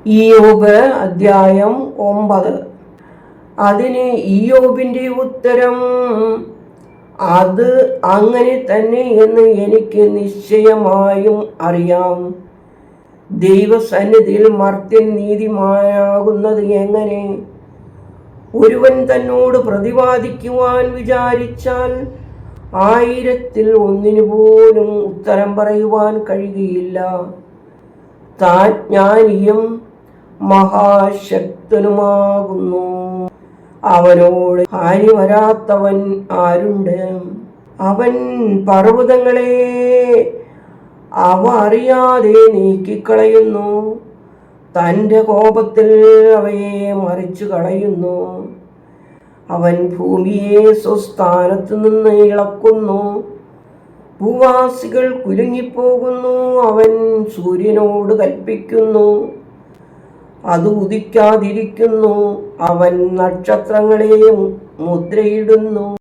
ഇയ്യോബ് അധ്യായം 9. അതിന് ഇയ്യോബിന്റെ ഉത്തരം, അത് അങ്ങനെ തന്നെ എന്ന് എനിക്ക് നിശ്ചയമായും അറിയാം. ദൈവസന്നിധിയിൽ മർത്യൻ നീതിമാനാകുന്നത് എങ്ങനെ? ഒരുവൻ തന്നോട് പ്രതിവാദിക്കുവാൻ വിചാരിച്ചാൽ 1000-ൽ 1 പോലും ഉത്തരം പറയുവാൻ കഴിയുകയില്ല. താൻ ജ്ഞാനിയും മഹാശക്തനുമാകുന്നു. അവനോട് ഹാനി വരാത്തവൻ ആരുണ്ട്? അവൻ പർവ്വതങ്ങളെ അവ അറിയാതെ നീക്കിക്കളയുന്നു. തൻ്റെ കോപത്തിൽ അവയെ മറിച്ചു കളയുന്നു. അവൻ ഭൂമിയെ സ്വസ്ഥാനത്ത് നിന്ന് ഇളക്കുന്നു. ഭൂവാസികൾ കുലുങ്ങിപ്പോകുന്നു. അവൻ സൂര്യനോട് കൽപ്പിക്കുന്നു, അത് ഉദിക്കാതിരിക്കുന്നു. അവൻ നക്ഷത്രങ്ങളെ മുദ്രയിടുന്നു.